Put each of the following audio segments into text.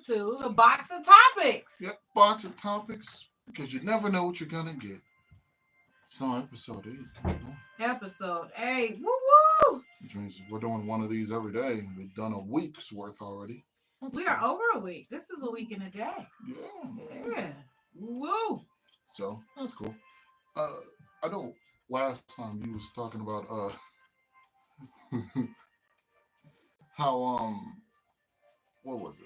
to the box of topics. Yep, box of topics because you never know what you're gonna get. It's not episode 8, Episode 8. Woo woo! which means we're doing one of these every day. We've done a week's worth already. That's We cool. are over a week. This is a week and a day. Yeah, man. Yeah. Woo! So that's cool. I know last time you was talking about how what was it?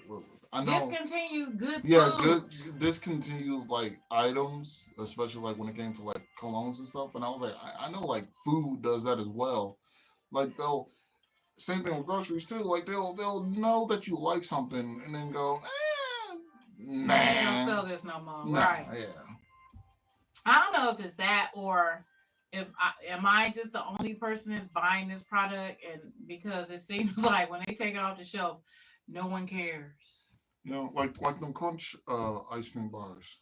I know. Discontinue good Yeah, food. good discontinued like items, especially like when it came to like colognes and stuff. And I was like, I know like food does that as well. Like they'll same thing with groceries too. Like they'll know that you like something and then go, They don't nah, sell this no more. nah, Right. yeah. I don't know if it's that or am I just the only person that's buying this product, and because it seems like when they take it off the shelf, no one cares. You know, like them crunch ice cream bars.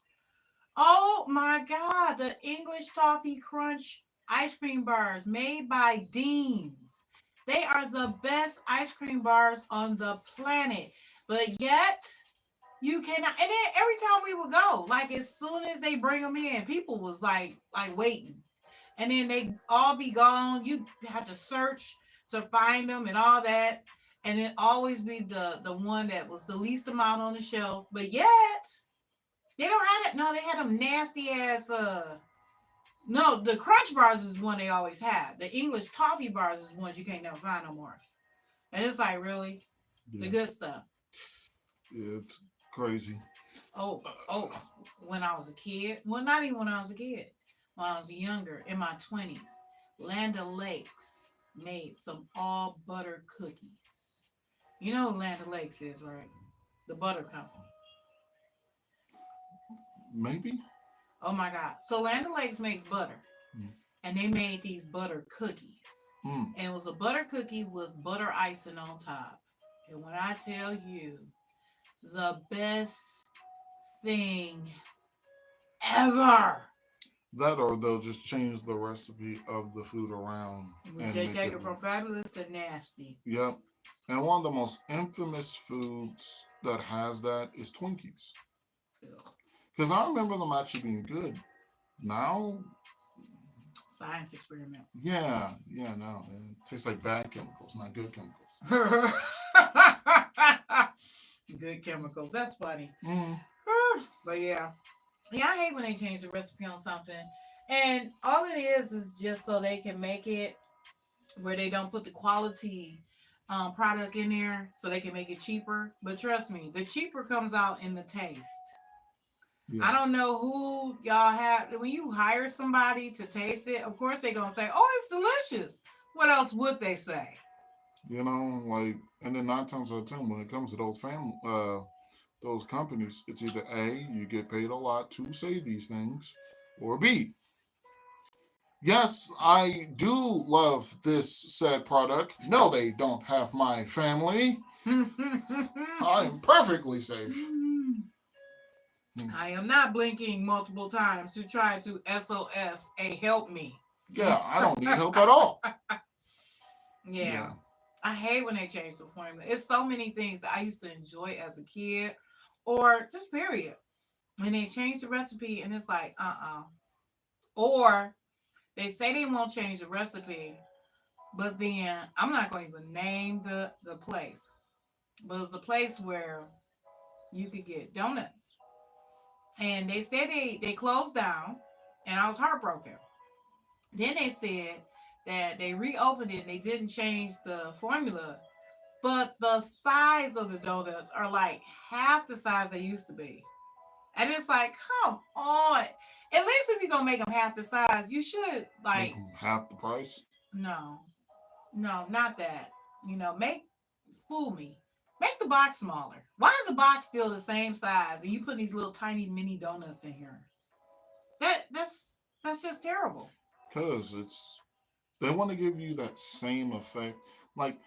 Oh my God, the English Toffee Crunch ice cream bars made by Dean's. They are the best ice cream bars on the planet. But yet, you cannot. And then every time we would go, like as soon as they bring them in, people was like waiting. And then they all be gone. You have to search to find them and all that. And it always be the one that was the least amount on the shelf. But yet, they don't have that. No, they had them nasty ass. No, the Crunch bars is one they always have. The English Toffee bars is ones you can't never find no more. And it's like really the Yeah, good stuff. yeah, it's crazy. Oh, when I was a kid. Well, not even when I was a kid. When I was younger, in my 20s, Land O'Lakes made some all butter cookies. You know who Land O'Lakes is, right? The butter company. Maybe. Oh my God. So Land O'Lakes makes butter. Mm. And they made these butter cookies. Mm. And it was a butter cookie with butter icing on top. And when I tell you, the best thing ever. That or they'll just change the recipe of the food around and They make take it. it from fabulous to nasty. Yep. And one of the most infamous foods that has that is Twinkies. Ugh. Because I remember them actually being good. Now, Science experiment. yeah, no. It tastes like bad chemicals, not good chemicals. Good chemicals. That's funny. Mm. But yeah. Yeah, I hate when they change the recipe on something. And all it is just so they can make it where they don't put the quality product in there so they can make it cheaper. But trust me, the cheaper comes out in the taste. I Yeah. don't know who y'all have. When you hire somebody to taste it, of course they're going to say, oh, it's delicious. What else would they say? You know, like, and then 9 times out of 10, when it comes to those companies, it's either A, you get paid a lot to say these things, or B, yes, I do love this said product. No, they don't have my family. I'm perfectly safe. I am not blinking multiple times to try to SOS a help me. Yeah, I don't need help at all. Yeah. Yeah. I hate when they change the formula. It's so many things that I used to enjoy as a kid or just period. And they change the recipe and it's like, Or they say they won't change the recipe, but then I'm not going to even name the place. But it's a place where you could get donuts. And they said they closed down and I was heartbroken. Then they said that they reopened it and they didn't change the formula, but the size of the donuts are like half the size they used to be. And it's like, come on. At least if you're gonna make them half the size, you should Make like them half the price. no, no, not that. Make fool me. Make the box smaller. Why is the box still the same size and you put these little tiny mini donuts in here? That's just terrible. Because they want to give you that same effect. Like,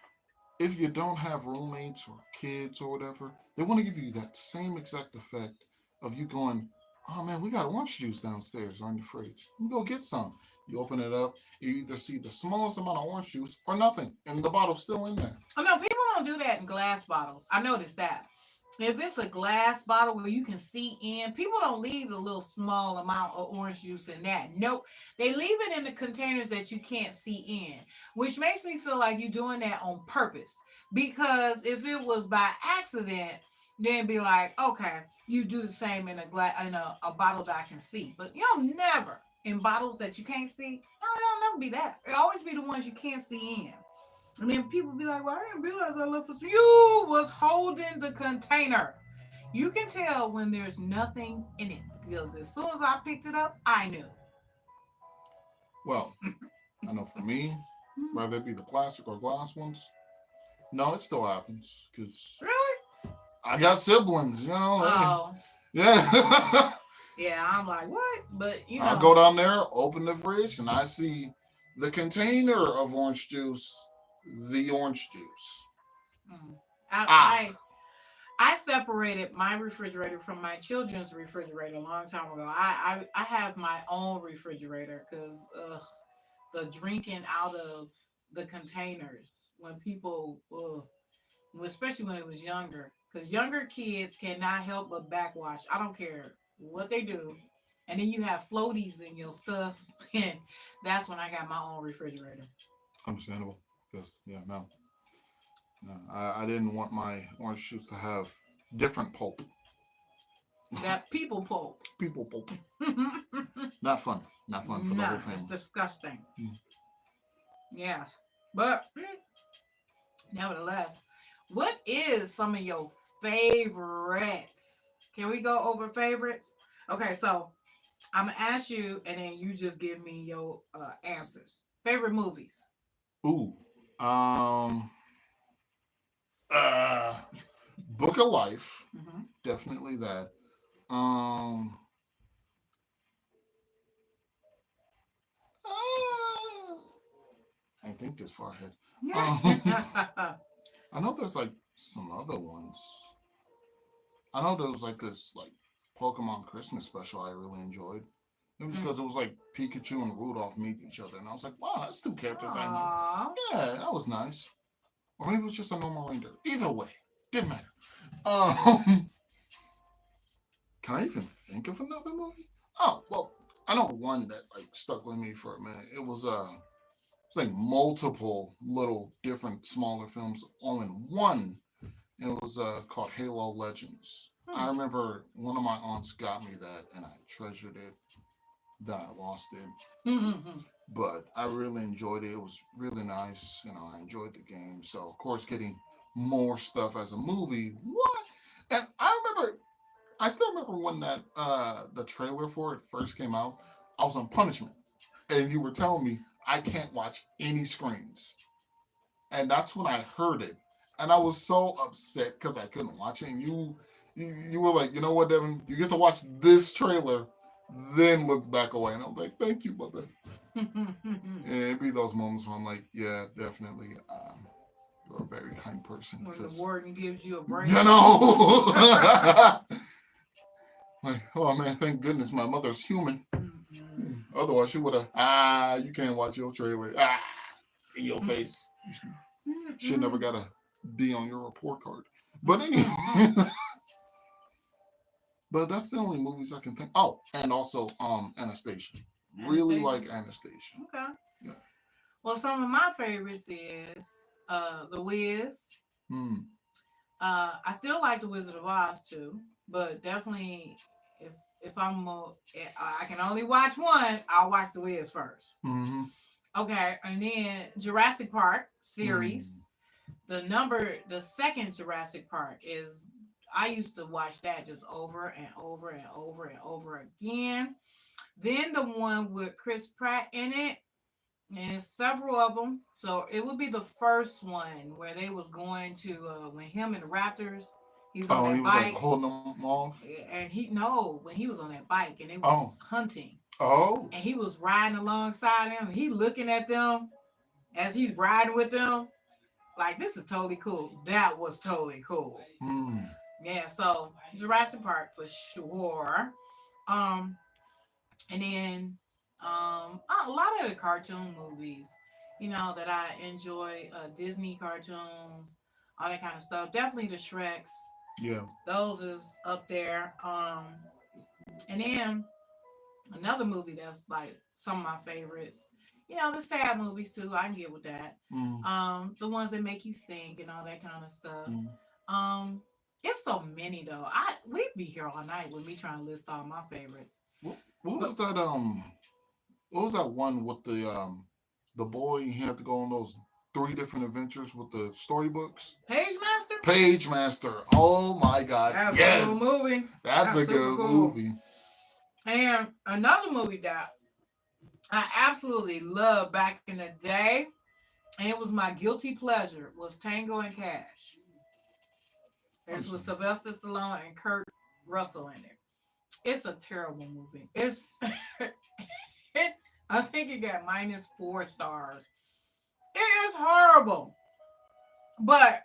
if you don't have roommates or kids or whatever, they want to give you that same exact effect of you going, oh man, we got orange juice downstairs or in the fridge. You go get some. You open it up, you either see the smallest amount of orange juice or nothing, and the bottle's still in there. Oh no, people don't do that in glass bottles. I noticed that. If it's a glass bottle where you can see in, people don't leave a little small amount of orange juice in that. Nope. They leave it in the containers that you can't see in, which makes me feel like you're doing that on purpose. Because if it was by accident, then be like, okay, you do the same in a glass in a bottle that I can see. But you'll never in bottles that you can't see. No, it'll never be that. It always be the ones you can't see in. And then people be like, well, I didn't realize I left for some. You was holding the container. You can tell when there's nothing in it because as soon as I picked it up, I knew. Well, I know for me, whether it be the plastic or glass ones, no, it still happens because Really? I got siblings, Oh, yeah. yeah. I'm like, what? But I'll go down there, open the fridge, and I see the container of orange juice, the orange juice. mm, Ah, I separated my refrigerator from my children's refrigerator a long time ago. I have my own refrigerator because the drinking out of the containers when people, especially when it was younger, because younger kids cannot help but backwash. I don't care what they do. And then you have floaties in your stuff. And that's when I got my own refrigerator. understandable. Because, yeah, no. No, I didn't want my orange juice to have different pulp. That people pulp. People pulp. Not fun. Not fun for the whole Nah, it's family. disgusting. Mm. Yes. But nevertheless, what is some of your favorites? Can we go over favorites? Okay, so I'm gonna ask you, and then you just give me your answers. Favorite movies? Ooh. Um. Uh. Book of Life. Hmm. Definitely that. Um. I think this far ahead. I know there's like some other ones. I know there was like this like Pokemon Christmas special I really enjoyed. It was because it was like Pikachu and Rudolph meet each other, and I was like, wow, that's two characters I know. Aww. Yeah, that was nice. Or maybe it was just a normal reindeer. Either way, didn't matter. Um, can I even think of another movie? Oh well, I know one that like stuck with me for a minute. It's like multiple little different smaller films all in one. It was called Halo Legends. I Hmm. remember one of my aunts got me that, and I treasured it. Then I lost it, but I really enjoyed it. It was really nice. I enjoyed the game. So of course, getting more stuff as a movie. What? And I still remember when that the trailer for it first came out. I was on punishment, and you were telling me I can't watch any screens, and that's when I heard it, and I was so upset because I couldn't watch it. And you were like, you know what, Devin, you get to watch this trailer, then look back away, and I'm like, thank you, mother. And it'd be those moments where I'm like, yeah, definitely, you're a very kind person When the because warden gives you a break. you know. Like, oh man, thank goodness my mother's human. Otherwise, she would have, you can't watch your trailer. In your face. She never got a D on your report card. But anyway, but that's the only movies I can think. Oh, and also Anastasia. Really like Anastasia. Okay. Yeah. Well, some of my favorites is The Wiz. Hmm. I still like The Wizard of Oz too, but definitely if I can only watch one, I'll watch The Wiz first. Mm-hmm. Okay, and then Jurassic Park Mm. series. The second Jurassic Park is I used to watch that just over and over and over and over again. Then the one with Chris Pratt in it, and it's several of them. So it would be the first one where they was going to when him and the Raptors, he's on Oh, he that was like bike, holding them off. and he no when he was on that bike and they Oh. was hunting, Oh. and he was riding alongside him. And he looking at them as he's riding with them. Like this is totally cool. That was totally cool. Hmm. Yeah. So Jurassic Park for sure. Um, and then a lot of the cartoon movies, that I enjoy, Disney cartoons, all that kind of stuff. Definitely the Shreks. Yeah. Those is up there. And then another movie that's like some of my favorites. You know, the sad movies too. I can get with that. Mm, The ones that make you think and all that kind of stuff. mm. Um, it's so many though. We'd be here all night with me trying to list all my favorites. What But was that? What was that one with the boy? He had to go on those three different adventures with the storybooks. Page Master, Page Master. Oh my God. that's a cool Yes, movie. that's That's a super good cool. movie. And another movie that I absolutely loved back in the day, and it was my guilty pleasure, was Tango and Cash. It's with Awesome. Sylvester Stallone and Kurt Russell in it. It's a terrible movie. It's I think it got -4 stars. It is horrible. But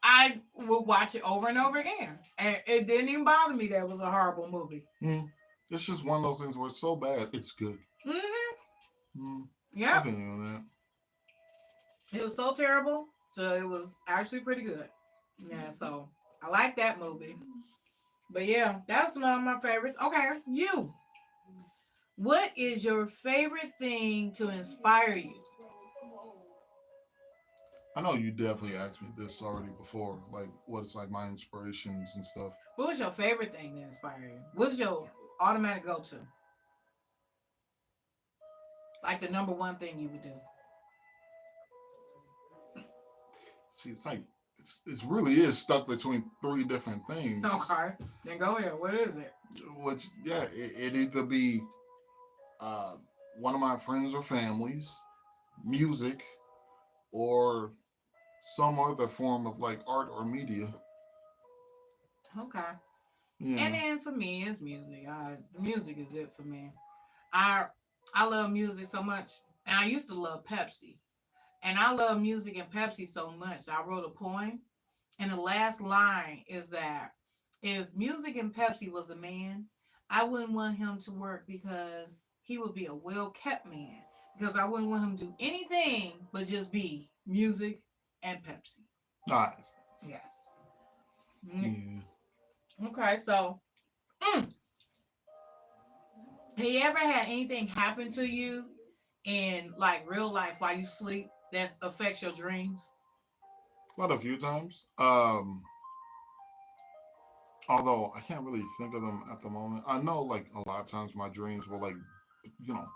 I would watch it over and over again. And it didn't even bother me that it was a horrible movie. Mm. It's just one of those things where it's so bad, it's good. Hmm. Mm. I Yep. feel you on that. It was so terrible. So it was actually pretty good. Yeah, so I like that movie. But yeah, that's one of my favorites. Okay, you. What is your favorite thing to inspire you? I know you definitely asked me this already before, like what it's like my inspirations and stuff. What was your favorite thing to inspire you? What's your automatic go to? Like the number one thing you would do? See, it's like it really is stuck between three different things. Okay, then go ahead. What is it? Which yeah, it either be uh, one of my friends or families, music, or some other form of like art or media. Okay. And Yeah. then for me, it's music. The music is it for me. I I love music so much, and I used to love Pepsi, and I love music and Pepsi so much. I wrote a poem, and the last line is that if music and Pepsi was a man, I wouldn't want him to work because he would be a well kept man. Because I wouldn't want him to do anything but just be music and Pepsi. Nice. Yes. Mm. Yeah. Okay, so have you ever had anything happen to you in like real life while you sleep that affects your dreams? Quite a few times. Although I can't really think of them at the moment. I know like a lot of times my dreams will like you know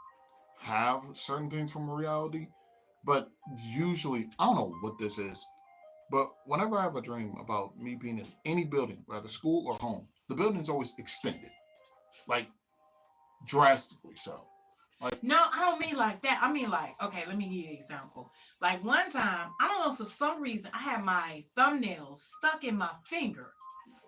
have certain things from reality, but usually I don't know what this is. But whenever I have a dream about me being in any building, whether school or home, the building's always extended, like drastically so. Like, No, I don't mean like that. I mean like, okay, let me give you an example. Like one time, I don't know for some reason I had my thumbnail stuck in my finger.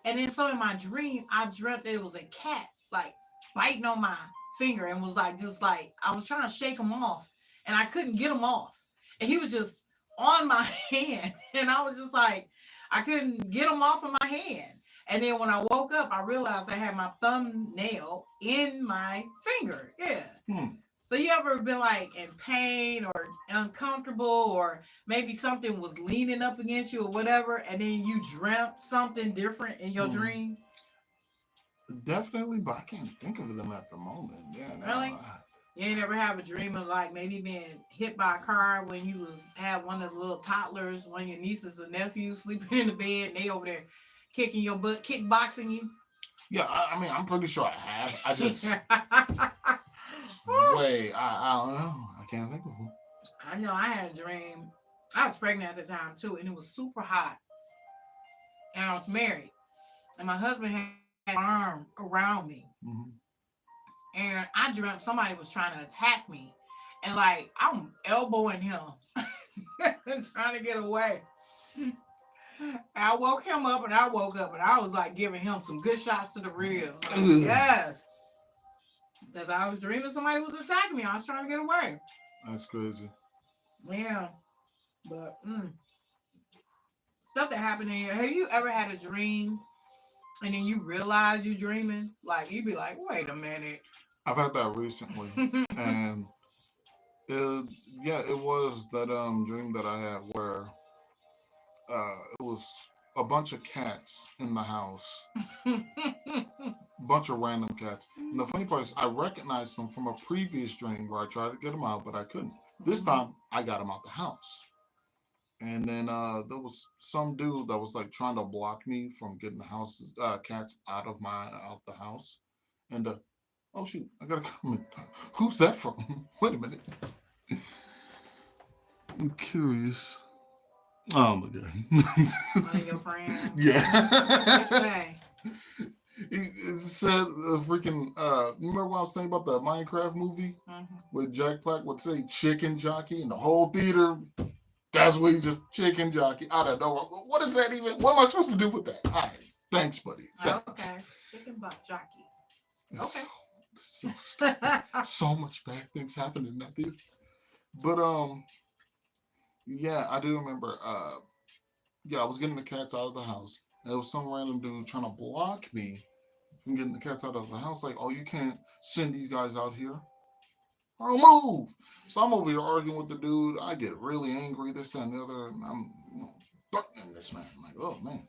And then so in my dream, I dreamt there was a cat like biting on my finger and was like just like I was trying to shake him off and I couldn't get him off. And he was just on my hand. And I was just like, I couldn't get him off of my hand. And then when I woke up, I realized I had my thumbnail in my finger. Yeah. hmm, So you ever been like in pain or uncomfortable or maybe something was leaning up against you or whatever and then you dreamt something different in your hmm, dream? definitely, but I can't think of them at the moment. Yeah, no. Really? You ain't ever have a dream of like maybe being hit by a car when you was had one of the little toddlers, one of your nieces or nephews sleeping in the bed and they over there kicking your butt, kickboxing you? Yeah, I mean, I'm pretty sure I have. I just wait. I don't know. I can't think of them. I know I had a dream. I was pregnant at the time too, and it was super hot. And I was married. And my husband had an arm around me. Hmm. And I dreamt somebody was trying to attack me. And like I'm elbowing him and trying to get away. I woke him up and I woke up and I was like giving him some good shots to the ribs. Like, yes. Because I was dreaming somebody was attacking me. I was trying to get away. That's crazy. Yeah. But stuff that happened in here. Have you ever had a dream and then you realize you're dreaming? Like you'd be like, wait a minute. I've had that recently, and it, yeah, it was that dream that I had where it was a bunch of cats in the house, bunch of random cats. And the funny part is, I recognized them from a previous dream where I tried to get them out, but I couldn't. This time, I got them out the house. And then there was some dude that was like trying to block me from getting the house cats out the house. And oh shoot, I gotta comment. Who's that from? Wait a minute. I'm curious. Oh my god. One of your friends. Yeah. What's that? It said freaking you remember what I was saying about the Minecraft movie Mhm. where Jack Black would say chicken jockey and the whole theater, that's what he just chicken jockey. I don't know. What is that even? What am I supposed to do with that? All right. Thanks, buddy. Thanks. Okay. Chicken butt jockey. It's Okay. so much bad things happened in that theater. But yeah, I do remember yeah, I was getting the cats out of the house. And there was some random dude trying to block me from getting the cats out of the house. Like, oh, you can't send these guys out here. I'll move. So I'm over here arguing with the dude. I get really angry, this that, and the other, and I'm threatening this man. I'm like, oh man.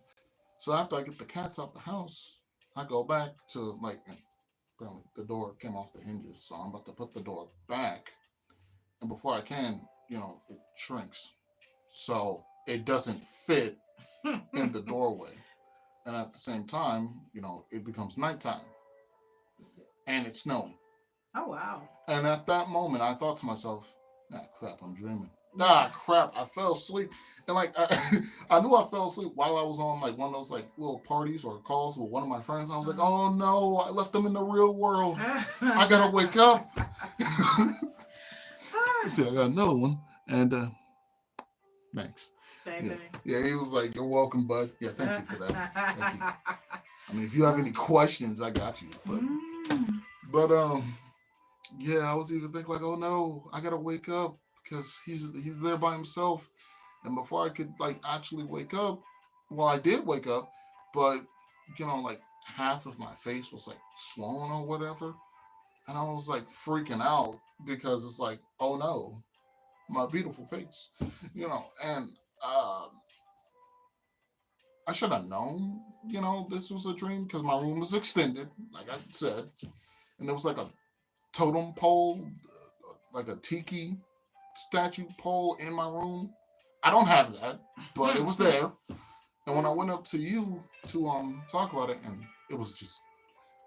So after I get the cats out the house, I go back to like apparently the door came off the hinges. So I'm about to put the door back. And before I can, it shrinks. So it doesn't fit in the doorway. And at the same time, it becomes nighttime and it's snowing. Oh wow. And at that moment, I thought to myself, ah, crap, I'm dreaming. Ah, crap, I fell asleep. And like, I knew I fell asleep while I was on like one of those like little parties or calls with one of my friends. I was like, oh no, I left them in the real world. I gotta wake up. See, I got another one. And thanks. Same Yeah. thing. Yeah, he was like, you're welcome, bud. Yeah, thank you for that. Thank you. I mean, if you have any questions, I got you. But yeah, I was even thinking like, oh no, I gotta wake up because he's there by himself. And before I could like actually wake up, well, I did wake up, but like half of my face was like swollen or whatever, and I was like freaking out because it's like, oh no, my beautiful face, and um, I should have known, this was a dream because my room was extended, like I said, and there was like a totem pole, like a tiki statue pole in my room. I don't have that, but it was there. And when I went up to you to talk about it, and it was just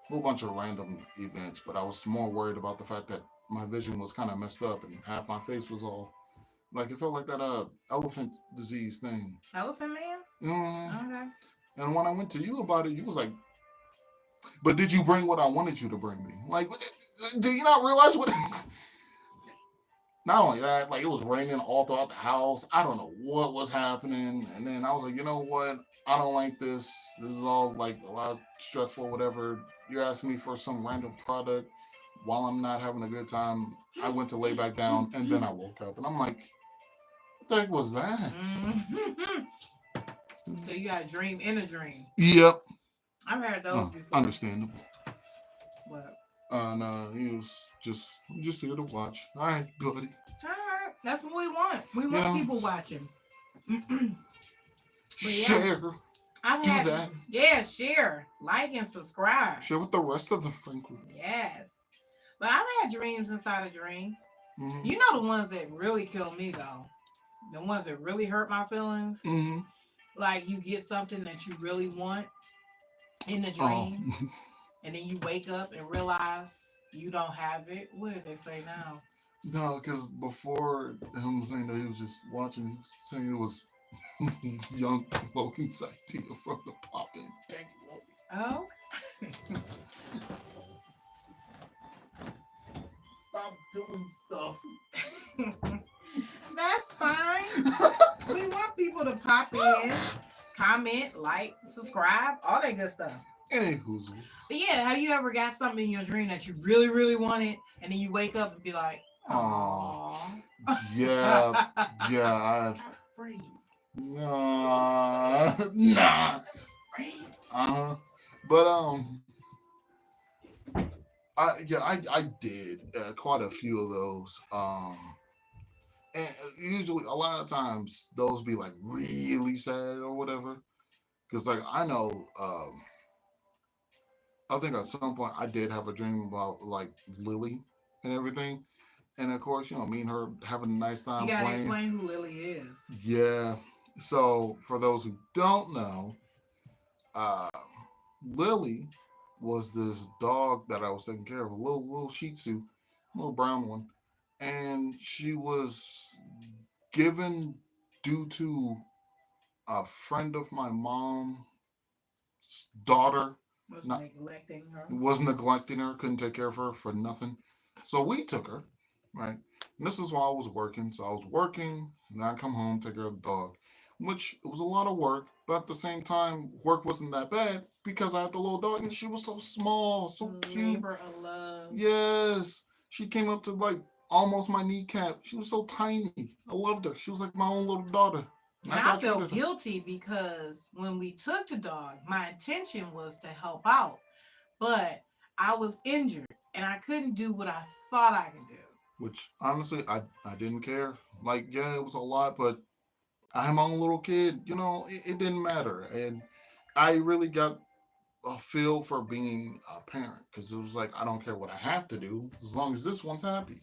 a whole bunch of random events, but I was more worried about the fact that my vision was kind of messed up and half my face was all like it felt like that elephant disease thing. Elephant man? Okay. And when I went to you about it, you was like, but did you bring what I wanted you to bring me? Like, do you not realize what? Not only that, like it was raining all throughout the house. I don't know what was happening. And then I was like, you know what? I don't like this. This is all like a lot stressful, whatever. You're asking me for some random product while I'm not having a good time. I went to lay back down and then I woke up and I'm like, what the heck was that? So you got a dream in a dream. Yep. I've heard those before. Understandable. But No, he was just here to watch. All right, buddy. all right, that's what we want. We want people watching. Share. Yeah, do that. Yeah, share, like, and subscribe. Share with the rest of the friend group. Yes. But I've had dreams inside a dream. Mm-hmm. You know the ones that really kill me though. The ones that really hurt my feelings. Mm-hmm. Like you get something that you really want in the dream, and then you wake up and realize you don't have it. What did they say now? No, because before him saying that he was just watching, he was saying it was young Logan's idea from the popping. Thank you, Oh. Stop doing stuff. That's fine. We want people to pop in, comment, like, subscribe, all that good stuff. Anywho. But yeah, have you ever got something in your dream that you really, really wanted, and then you wake up and be like, "Oh, yeah, yeah." Free. Nah. But I did quite a few of those. And usually a lot of times those be like really sad or whatever. Because like I know, I think at some point I did have a dream about like Lily and everything, and of course, me and her having a nice You time gotta playing. explain who Lily is. Yeah. So for those who don't know, uh, Lily was this dog that I was taking care of, a little Shih Tzu, little brown one, and she was given due to a friend of my mom's daughter Was not neglecting her. was neglecting her, couldn't take care of her for nothing. So we took her, right? And this is while I was working. So I was working, and I come home, take care of the dog, which it was a lot of work, but at the same time, work wasn't that bad because I had the little dog, and she was so small, so cute. Labor of love. Yes, she came up to like almost my kneecap. She was so tiny. I loved her. She was like my own little daughter. And And that's how I I felt treated her. guilty because when we took the dog, my intention was to help out, but I was injured and I couldn't do what I thought I could do. Which honestly, I didn't care. Like, yeah, it was a lot, but I had my own little kid. It didn't matter, and I really got a feel for being a parent because it was like I don't care what I have to do as long as this one's happy.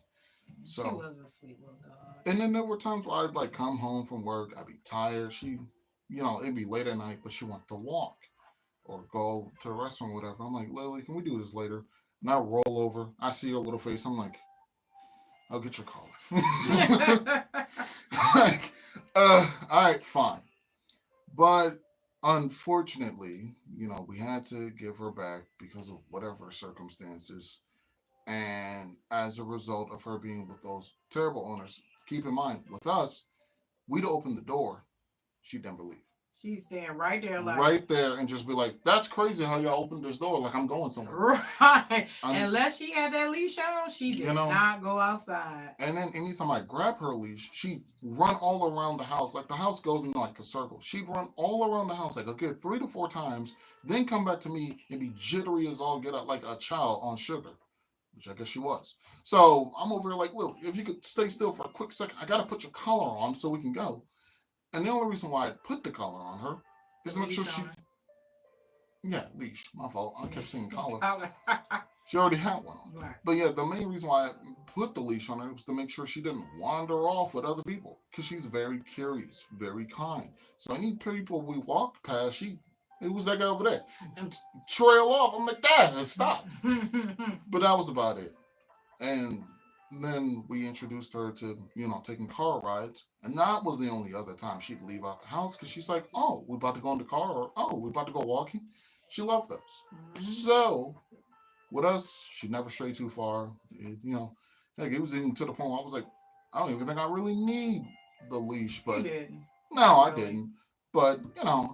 She So, was a sweet little dog. and then there were times where I'd like come home from work, I'd be tired. It'd be late at night, but she wanted to walk or go to the restaurant, or whatever. I'm like, Lily, can we do this later? And I roll over, I see her little face. I'm like, I'll get your collar. Like, all right, fine. But unfortunately, we had to give her back because of whatever circumstances. And as a result of her being with those terrible owners, keep in mind, with us, we'd open the door, she'd never leave. She's standing right there, like, Right there, and just be like, that's crazy how y'all opened this door. Like, I'm going somewhere. right. I'm, Unless she had that leash on, she did not go outside. And then anytime I grab her leash, she'd run all around the house. Like the house goes in like a circle. She'd run all around the house like a good 3 to 4 times, then come back to me and be jittery as all get out, like a child on sugar, which I guess she was. So I'm over here like, Lil, if you could stay still for a quick second, I gotta put your collar on so we can go. And the only reason why I put the collar on her is to make sure she. Yeah, leash. My fault. I kept saying collar. She already had one on. Right. But yeah, the main reason why I put the leash on her was to make sure she didn't wander off with other people. Because she's very curious, very kind. So any people we walk past, it was that guy over there. And trail off. I'm like, Dad, stop. But that was about it. And then we introduced her to, taking car rides. And that was the only other time she'd leave out the house because she's like, oh, we're about to go in the car, or oh, we're about to go walking. She loved those. So with us, she never strayed too far. Heck, it was even to the point where I was like, I don't even think I really need the leash. But no, I didn't. But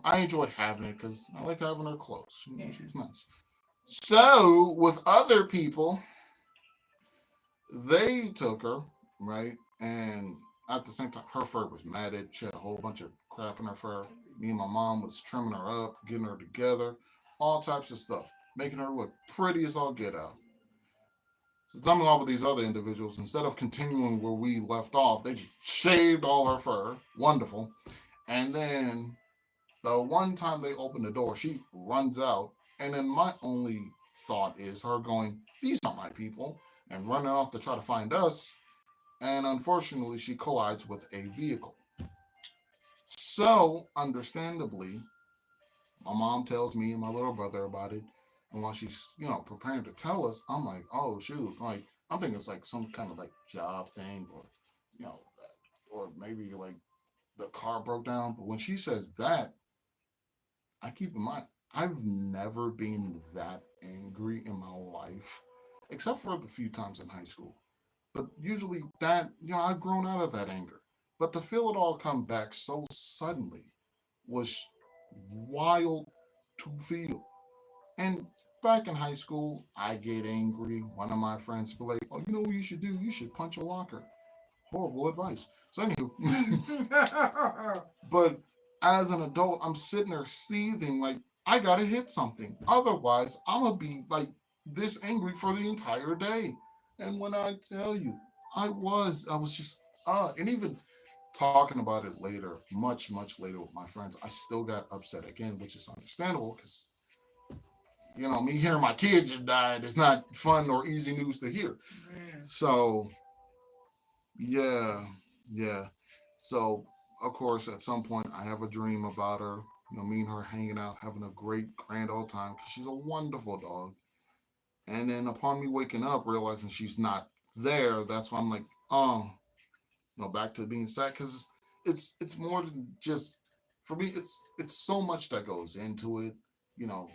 I enjoyed having it because I like having her close. She was nice. So with other people, they took her, right? And at the same time, her fur was matted. She had a whole bunch of crap in her fur. Me and my mom was trimming her up, getting her together, all types of stuff, making her look pretty as all get out. So coming on with these other individuals, instead of continuing where we left off, they just shaved all her fur. Wonderful. And then the one time they open the door, she runs out. And then my only thought is her going, these aren't my people, and running off to try to find us. And unfortunately, she collides with a vehicle. So, understandably, my mom tells me and my little brother about it. And while she's, preparing to tell us, I'm like, oh, shoot. Like, I'm thinking it's like some kind of like job thing or, you know, or maybe like the car broke down. But when she says that, I keep in mind, I've never been that angry in my life, except for the few times in high school. But usually that, I've grown out of that anger. But to feel it all come back so suddenly was wild to feel. And back in high school, I get angry. One of my friends would be like, oh, you know what you should do? You should punch a locker. Horrible advice. So, anywho, but as an adult, I'm sitting there seething like, I gotta hit something. Otherwise, I'm gonna be like this angry for the entire day. And when I tell you, I was just, and even talking about it later, much later with my friends, I still got upset again, which is understandable because me hearing my kid just died is not fun or easy news to hear. Man. So yeah, yeah. So of course, at some point, I have a dream about her. Me and her hanging out, having a great grand old time because she's a wonderful dog. And then upon me waking up, realizing she's not there, that's why I'm like, oh, back to being sad because it's more than just for me. It's so much that goes into it. You know,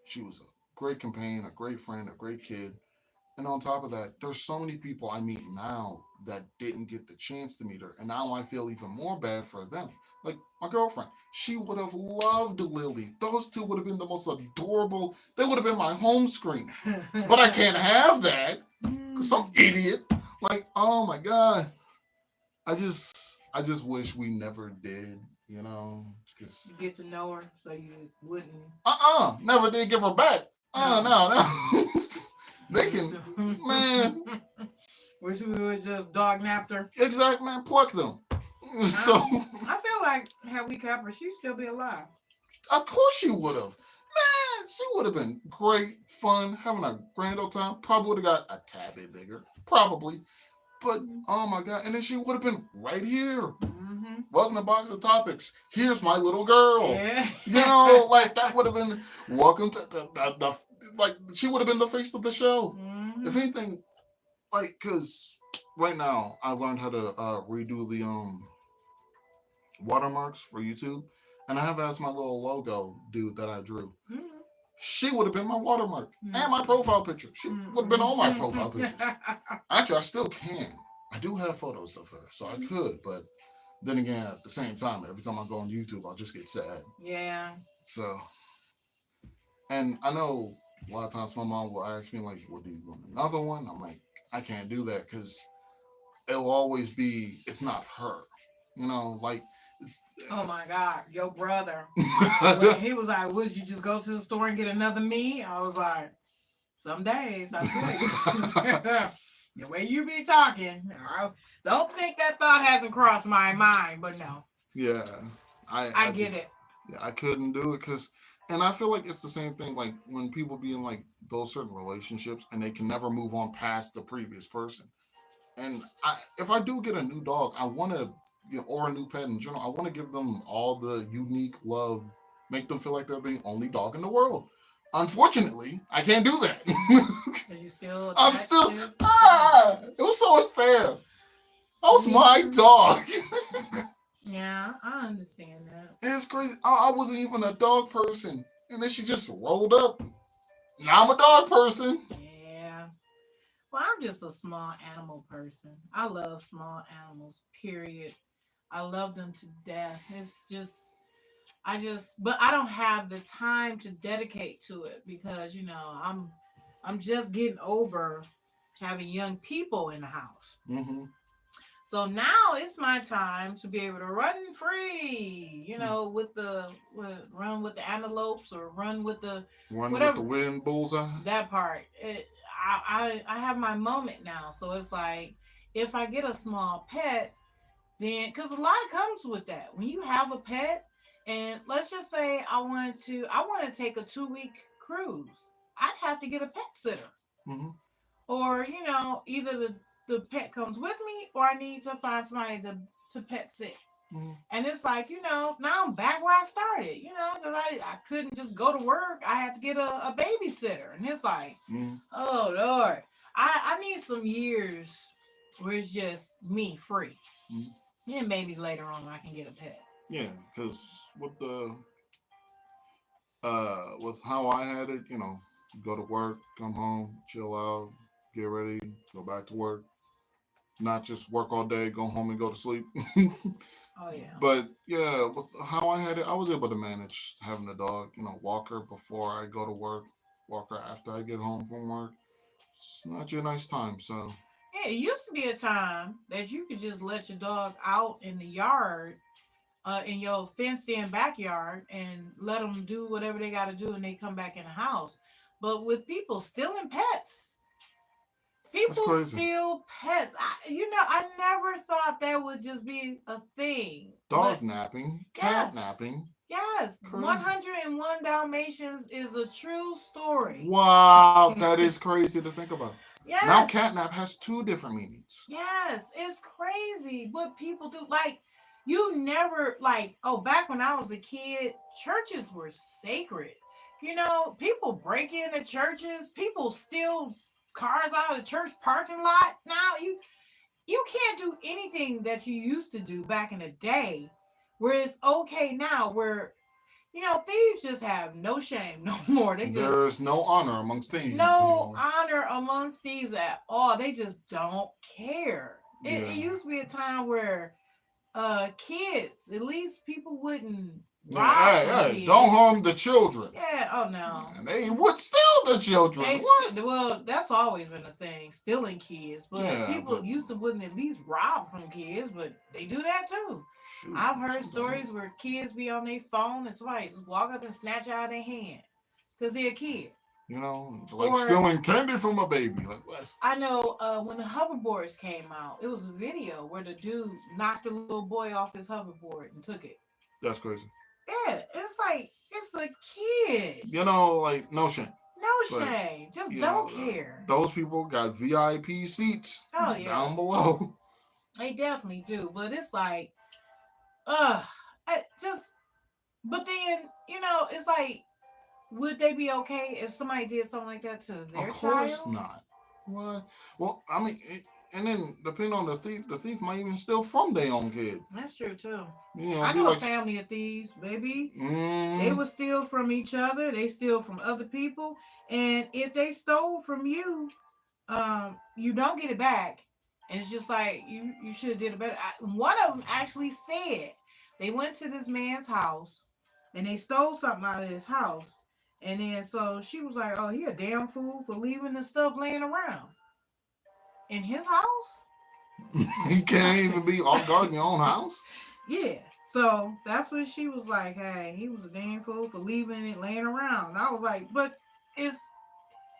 she was a great companion, a great friend, a great kid. And on top of that, there's so many people I meet now that didn't get the chance to meet her. And now I feel even more bad for them. Like my girlfriend, she would have loved Lily. Those two would have been the most adorable. They would have been my home screen. But I can't have that because some idiot. Like, oh my God. I just wish we never did, because You get to know her, so you wouldn't. never did give her back. No. No. They Wish, can, man, wish we would just dog napped her. exact man, pluck them. So, I feel like had we kept her, she'd still be alive. of course she would have. Man, she would have been great, fun, having a grand old time. Probably would have got a tad bit bigger. Probably. But, oh my God. And then she would have been right here. Mm-hmm. Welcome to Box of Topics. Here's my little girl. Yeah. Like that would have been welcome to the like she would have been the face of the show. Mm-hmm. If anything, like because right now I learned how to redo the watermarks for YouTube, and I have asked my little logo dude that I drew. Mm-hmm. She would have been my watermark Mm-hmm. and my profile picture. She Mm-hmm. would have been all my profile pictures. Actually, I still can. I do have photos of her, so I could, but then again, at the same time, every time I go on YouTube, I'll just get sad. Yeah. So, and I know a lot of times my mom will ask me, like, well, do you want another one? I'm like, I can't do that because it will always be, it's not her. Like, it's. Oh my God, your brother. When he was like, would you just go to the store and get another me? I was like, some days I could. The way you be talking, I don't think that thought hasn't crossed my mind, but no. Yeah. I get just, it. Yeah, I couldn't do it because, and I feel like it's the same thing, like when people be in like those certain relationships and they can never move on past the previous person. And if I do get a new dog, I want to, or a new pet in general, I want to give them all the unique love, make them feel like they're the only dog in the world. Unfortunately, I can't do that. Are you still I'm attached still, to? it was so unfair. That was my Mhm. dog. Yeah, I understand that. It's crazy. I wasn't even a dog person. And then she just rolled up. Now I'm a dog person. Yeah. Well, I'm just a small animal person. I love small animals, period. I love them to death. It's just, but I don't have the time to dedicate to it because, I'm just getting over having young people in the house. Mm-hmm. So now it's my time to be able to run free, run with the antelopes or run with the One with the whatever wind bullseye. that part. I have my moment now, so it's like if I get a small pet, then because a lot comes with that. When you have a pet, and let's just say I want to take a 2 week cruise, I'd have to get a pet sitter, Mm-hmm. or either the pet comes with me, or I need to find somebody to pet sit. Mm-hmm. And it's like, now I'm back where I started, because I couldn't just go to work. I had to get a babysitter. And it's like, Mm-hmm. oh, Lord. I need some years where it's just me free. Mm-hmm. Then maybe later on I can get a pet. Yeah, because with how I had it, go to work, come home, chill out, get ready, go back to work. Not just work all day, go home and go to sleep. Oh, yeah. But yeah, with how I had it, I was able to manage having a dog. Walk her before I go to work, walk her after I get home from work. It's not your nice time. So Yeah, it used to be a time that you could just let your dog out in the yard, in your fenced in backyard, and let them do whatever they got to do and they come back in the house. But with people stealing pets, People crazy. steal pets. I never thought that would just be a thing. Dog But napping, cat yes, napping. yes, Crazy. 101 Dalmatians is a true story. Wow, that is crazy to think about. Now, Yes, catnap has two different meanings. yes, it's crazy what people do. Like, you never, like, oh, back when I was a kid, churches were sacred. People break into churches, people steal cars out of the church parking lot. Now, you can't do anything that you used to do back in the day where it's okay now, where thieves just have no shame no more. They just There's no honor amongst thieves no anymore. honor amongst thieves at all. They just don't care. It Yeah. used to be a time where kids, at least people wouldn't Yeah, rob from hey, kids. don't harm the children. Yeah, oh no. And they would steal the children. What? Well, that's always been a thing, stealing kids. But Yeah, people but- used to wouldn't at least rob from kids, but they do that too. Shoot, I've heard sometimes. stories where kids be on their phone and somebody just walk up and snatch it out of their hand because they're a kid. Like Or- stealing candy from a baby. Like what? I know when the hoverboards came out, it was a video where the dude knocked the little boy off his hoverboard and took it. That's crazy. Yeah, it's like, it's a kid. Like no shame. No But, shame. Just you don't know, care. Those people got VIP seats Oh, yeah. down below. They definitely do. But it's like, but then, it's like, would they be okay if somebody did something like that to their Of course child? not. What? Well, I mean, and then depending on the thief might even steal from their own kid. That's true too. be I know like, a family of thieves, baby. mm, They would steal from each other. They steal from other people. And if they stole from you, you don't get it back. And it's just like you should have did it better. One of them actually said they went to this man's house and they stole something out of his house. And then so she was like, "Oh, he a damn fool for leaving the stuff laying around in his house." you can't even be off guard in your own house. Yeah. So that's what she was like. Hey, he was a damn fool for leaving it laying around. And I was like, but it's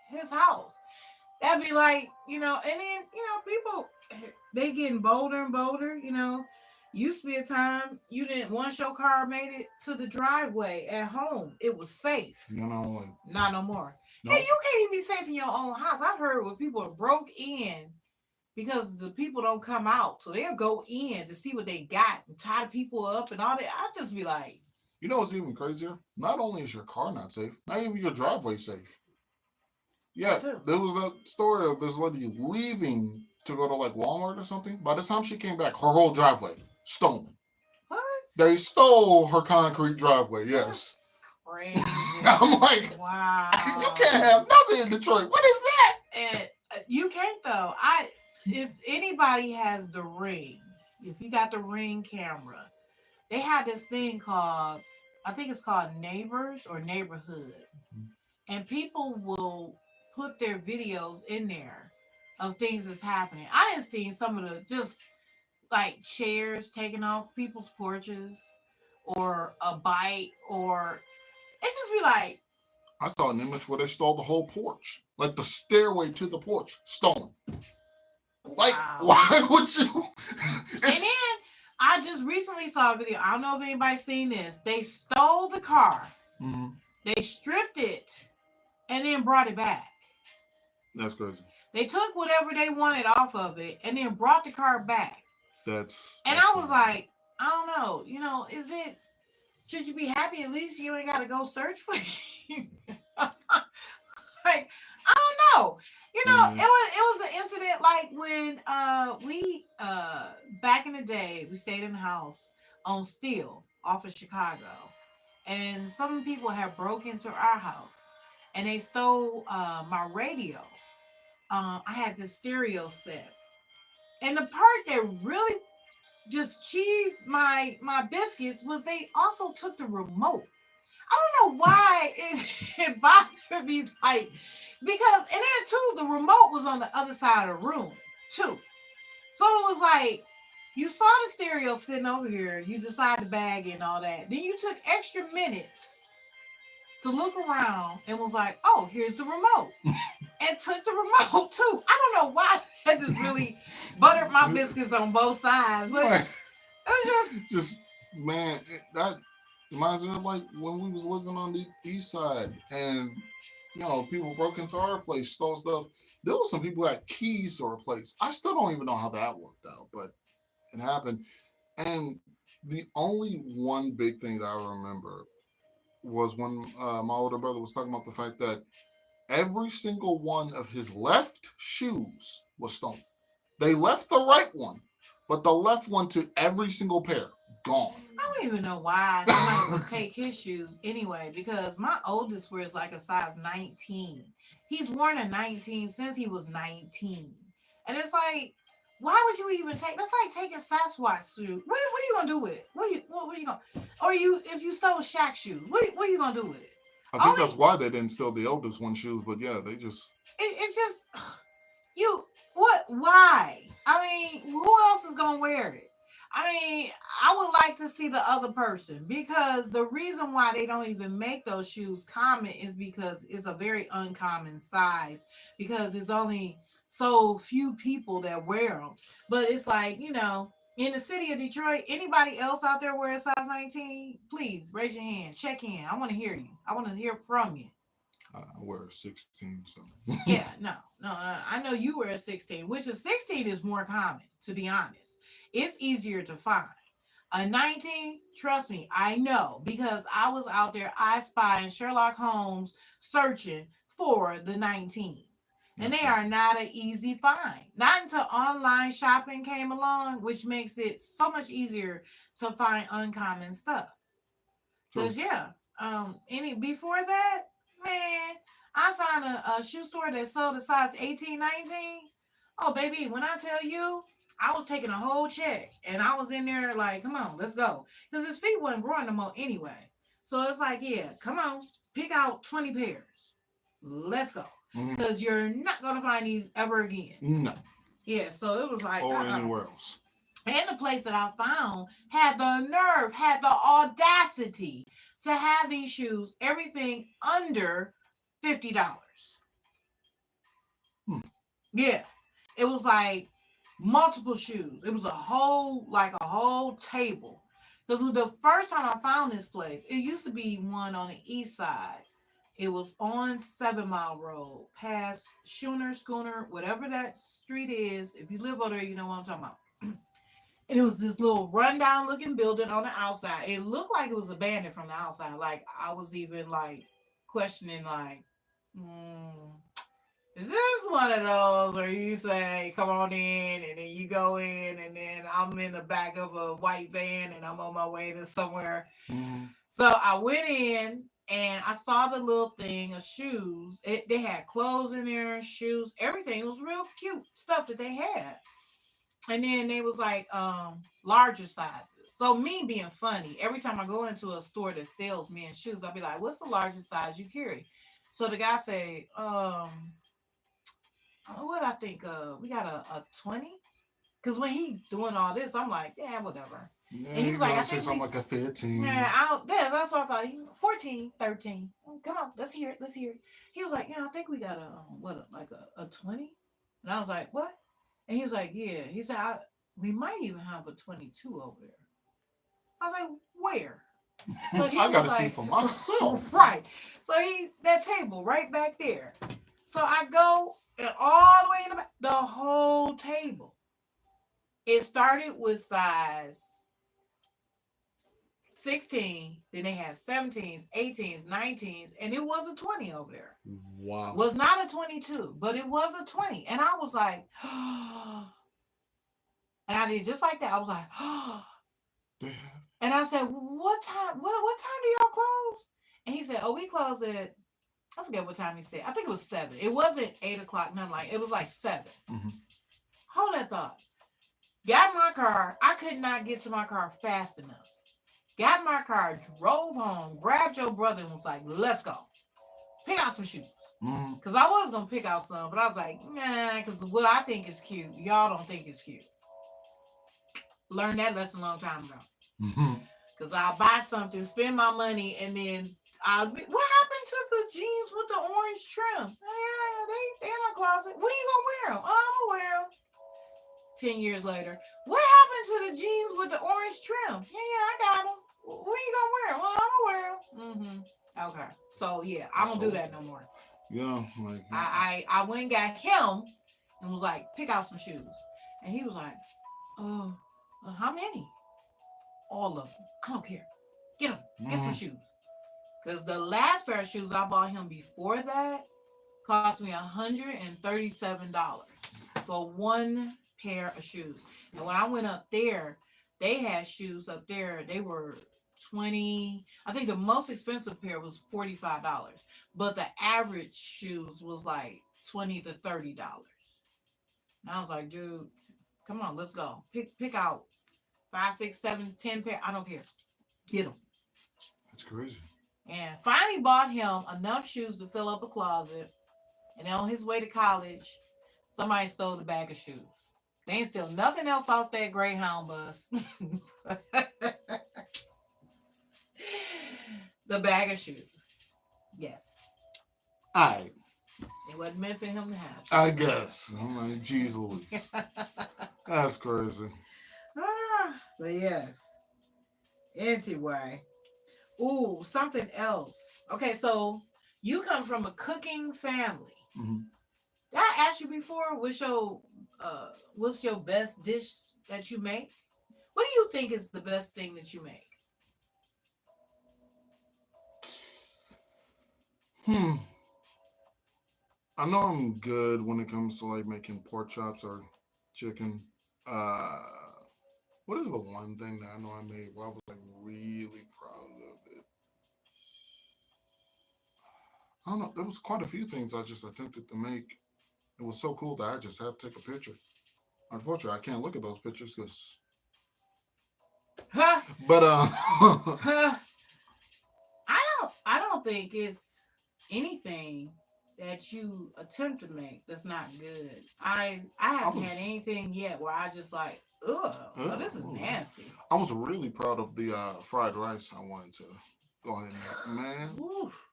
his house. That'd be like, and then, people, they getting bolder and bolder, Used to be a time once your car made it to the driveway at home, it was safe. Like, Not no more. nope. Hey, you can't even be safe in your own house. I've heard where people broke in because the people don't come out. So they'll go in to see what they got and tie the people up and all that. I just be like, what's even crazier? Not only is your car not safe, not even your driveway safe. Yeah, there was that story of this lady leaving to go to like Walmart or something. By the time she came back, her whole driveway stolen. what? They stole her concrete driveway. Yes. That's crazy. I'm like, wow. You can't have nothing in Detroit. What is that? And you can't though. If anybody has the Ring, if you got the Ring camera, they had this thing called, I think it's called Neighbors or Neighborhood, and people will put their videos in there of things that's happening. I didn't see some of the just like chairs taken off people's porches, or a bike, or it just be like, I saw an image where they stole the whole porch, like the stairway to the porch, stolen. Like, wow. why would you? And then I just recently saw a video. I don't know if anybody's seen this. They stole the car, they stripped it, and then brought it back. That's crazy. They took whatever they wanted off of it and then brought the car back. And I was like, I don't know. Should you be happy? At least you ain't got to go search for you. Like, I don't know. It was an incident like when we back in the day, we stayed in the house on Steele off of Chicago, and some people had broke into our house and they stole my radio. I had this stereo set, and the part that really just cheesed my biscuits was they also took the remote. I don't know why it bothered me, like, because, and then too, the remote was on the other side of the room too. So it was like, you saw the stereo sitting over here, you decided to bag it and all that. Then you took extra minutes to look around and was like, oh, here's the remote. and took the remote too. I don't know why that just really buttered my biscuits on both sides, but Right. it was Just man, that reminds me of like when we was living on the east side, and people broke into our place, stole stuff. There was some people that had keys to our place. I still don't even know how that worked out, but it happened. And the only one big thing that I remember was when my older brother was talking about the fact that every single one of his left shoes was stolen. They left the right one, but the left one to every single pair gone. I don't even know why somebody would take his shoes anyway, because my oldest wears like a size 19. He's worn a 19 since he was 19. And it's like, why would you even take that's like taking Sasquatch shoes. What are you gonna do with it? What are you gonna or you if you stole Shaq shoes, what are you gonna do with it? I think that's why they didn't steal the oldest one shoes, but yeah, they just it's just why? I mean, who else is gonna wear it? I mean, I would like to see the other person, because the reason why they don't even make those shoes common is because it's a very uncommon size, because it's only so few people that wear them. But it's like, in the city of Detroit, anybody else out there wear a size 19? Please raise your hand, check in. I want to hear you. I want to hear from you. I wear a 16, so Yeah, no. I know you wear a 16, which a 16 is more common, to be honest. It's easier to find. A 19, trust me, I know, because I was out there, I spying Sherlock Holmes searching for the 19s. And they are not an easy find. Not until online shopping came along, which makes it so much easier to find uncommon stuff. Because before that, man, I found a shoe store that sold a size 18, 19. Oh, baby, when I tell you, I was taking a whole check, and I was in there like, come on, let's go. Because his feet wasn't growing no more anyway. So it's like, yeah, come on, pick out 20 pairs. Let's go. Because you're not going to find these ever again. No. Yeah, so it was like, or anywhere else. And the place that I found had the nerve, had the audacity to have these shoes, everything under $50. Yeah. It was like multiple shoes. It was a whole table. Because the first time I found this place, it used to be one on the east side. It was on 7 Mile Road, past Schooner, whatever that street is. If you live over there, you know what I'm talking about. And it was this little rundown looking building on the outside. It looked like it was abandoned from the outside. Like, I was even like questioning, like, is this one of those where you say, come on in, and then you go in, and then I'm in the back of a white van and I'm on my way to somewhere. So I went in and I saw the little thing of shoes. They had clothes in there, shoes, everything. It was real cute stuff that they had. And then they was like larger sizes. So me being funny, every time I go into a store that sells men's shoes, I'll be like, what's the largest size you carry? So the guy say, what I think, we got a 20? Because when he doing all this, I'm like, yeah, whatever. Yeah, and he's like, I say something like a 15. Yeah, that's what I thought. 14, 13. Come on, let's hear it. He was like, yeah, I think we got a 20? And I was like, what? And he was like, yeah. He said, we might even have a 22 over there. I was like, where? So I got to see for myself. Right. So that table right back there. So I go and all the way in the back, the whole table. It started with size 16, then they had 17s, 18s, 19s, and it was a 20 over there. Wow. Was not a 22, but it was a 20. And I was like, and I did just like that. I was like, and I said, what time do y'all close? And he said, oh, we close at, I forget what time he said. I think it was 7. It wasn't 8 o'clock, nothing like it. Was like 7. Hold that thought. Got in my car. I could not get to my car fast enough. Got in my car, drove home, grabbed your brother and was like, let's go. Pick out some shoes. Because I was going to pick out some, but I was like, nah, because what I think is cute, y'all don't think it's cute. Learned that lesson a long time ago. Because I'll buy something, spend my money, and then what happened to the jeans with the orange trim? Yeah, they closet. When you gonna wear them? Oh, I'm gonna wear them. 10 years later, what happened to the jeans with the orange trim? Yeah, I got them. When you gonna wear them? Well, I'm gonna wear them. Okay. So yeah, I don't do that no more. Yeah, like I went and got him and was like, pick out some shoes. And he was like, how many? All of them. I don't care. Get them. Get some shoes. Because the last pair of shoes I bought him before that cost me $137 for one pair of shoes. And when I went up there, they had shoes up there. They were 20. I think the most expensive pair was $45, but the average shoes was like $20 to $30. And I was like, dude, come on, let's go. Pick out 5, 6, 7, 10 pair. I don't care. Get them. That's crazy. And finally bought him enough shoes to fill up a closet. And on his way to college, somebody stole the bag of shoes. They ain't steal nothing else off that Greyhound bus. The bag of shoes. Yes. All right. It wasn't meant for him to have. I guess. I'm like, geez Louise. That's crazy. But yes. Anyway. Ooh, something else. Okay, so you come from a cooking family. Mm-hmm. Did I ask you before what's your best dish that you make? What do you think is the best thing that you make? I know I'm good when it comes to like making pork chops or chicken. What is the one thing that I know I made where I was like really proud of it? I don't know. There was quite a few things I just attempted to make. It was so cool that I just had to take a picture. Unfortunately, I can't look at those pictures because. But I don't think it's anything that you attempt to make that's not good. I haven't had anything yet where I just like, this is nasty. I was really proud of the fried rice I wanted to go ahead and make, man. Oof.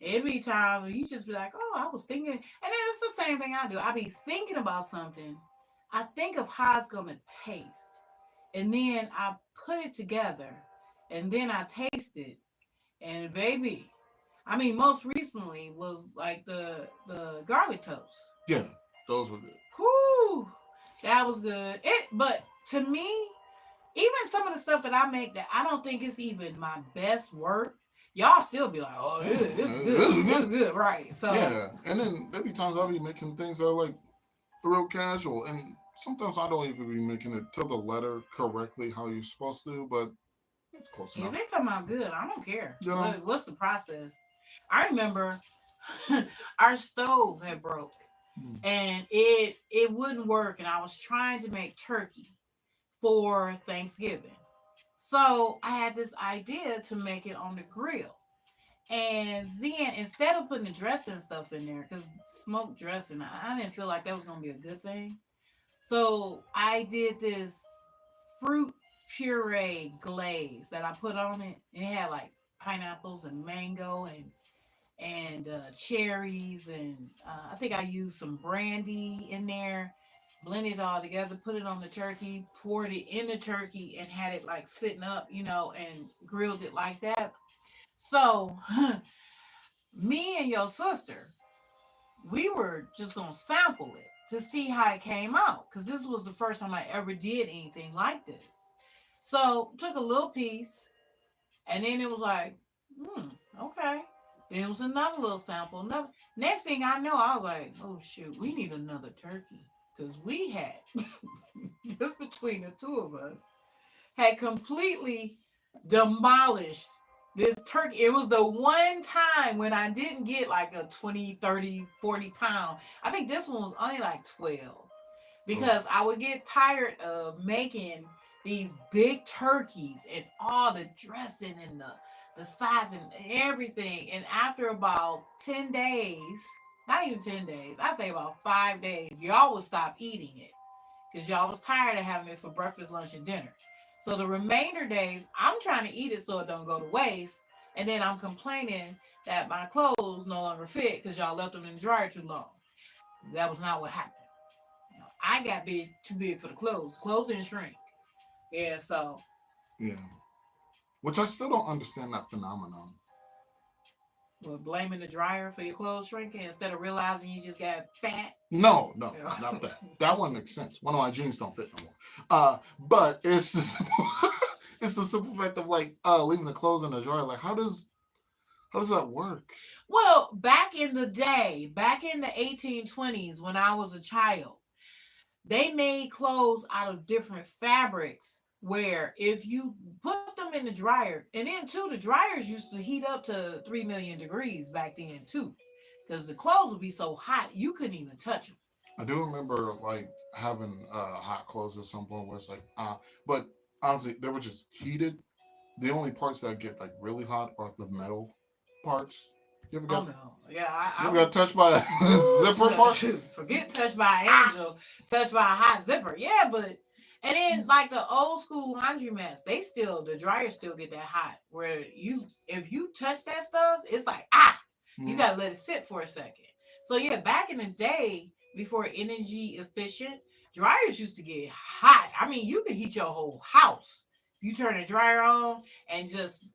Every time you just be like, I was thinking, and then it's the same thing I do. I be thinking about something. I think of how it's gonna taste, and then I put it together, and then I taste it, and baby, I mean, most recently was like the garlic toast. Yeah, those were good. Whoo, that was good. But to me, even some of the stuff that I make that I don't think it's even my best work, y'all still be like, oh, this is good. This is good, right? So yeah, and then there be times I'll be making things that are like real casual, and sometimes I don't even be making it to the letter correctly how you're supposed to, but it's close enough. If it come out good, I don't care. You know? What's the process? I remember our stove had broke and it wouldn't work, and I was trying to make turkey for Thanksgiving. So I had this idea to make it on the grill. And then instead of putting the dressing and stuff in there, because smoked dressing, I didn't feel like that was going to be a good thing. So I did this fruit puree glaze that I put on it. And it had like pineapples and mango and cherries. And I think I used some brandy in there. Blended it all together, put it on the turkey, poured it in the turkey, and had it like sitting up, and grilled it like that. So, me and your sister, we were just gonna sample it to see how it came out, because this was the first time I ever did anything like this. So, took a little piece, and then it was like, okay. Then it was another little sample. Next thing I know, I was like, oh shoot, we need another turkey. Because we had, just between the two of us, had completely demolished this turkey. It was the one time when I didn't get like a 20, 30, 40 pound. I think this one was only like 12. Because I would get tired of making these big turkeys and all the dressing and the size and everything. And after about 10 days, not even 10 days, I'd say about 5 days, y'all would stop eating it because y'all was tired of having it for breakfast, lunch, and dinner. So the remainder days, I'm trying to eat it so it don't go to waste. And then I'm complaining that my clothes no longer fit because y'all left them in the dryer too long. That was not what happened. I got too big for the clothes. Clothes didn't shrink. Yeah, so Yeah. Which I still don't understand that phenomenon. we're blaming the dryer for your clothes shrinking instead of realizing you just got fat. No, no, You know? not that. That one makes sense. One of my jeans don't fit no more. But it's the simple, it's the simple fact of like leaving the clothes in the dryer. Like, how does that work? Well, back in the day, back in the 1820s when I was a child, they made clothes out of different fabrics where if you put them in the dryer, and then too, the dryers used to heat up to 3 million degrees back then too, because the clothes would be so hot you couldn't even touch them. I do remember like having hot clothes at some point where it's like but honestly they were just heated. The only parts that get like really hot are the metal parts. You ever Oh got no, yeah, you I ever got touched by a woo, zipper part? forget touched by an angel, touched by a hot zipper. Yeah, but and then like the old school laundromats, the dryers still get that hot. Where you if you touch that stuff, it's like you Mm. gotta let it sit for a second. So yeah, back in the day, before energy efficient, dryers used to get hot. I mean, you could heat your whole house. You turn the dryer on and just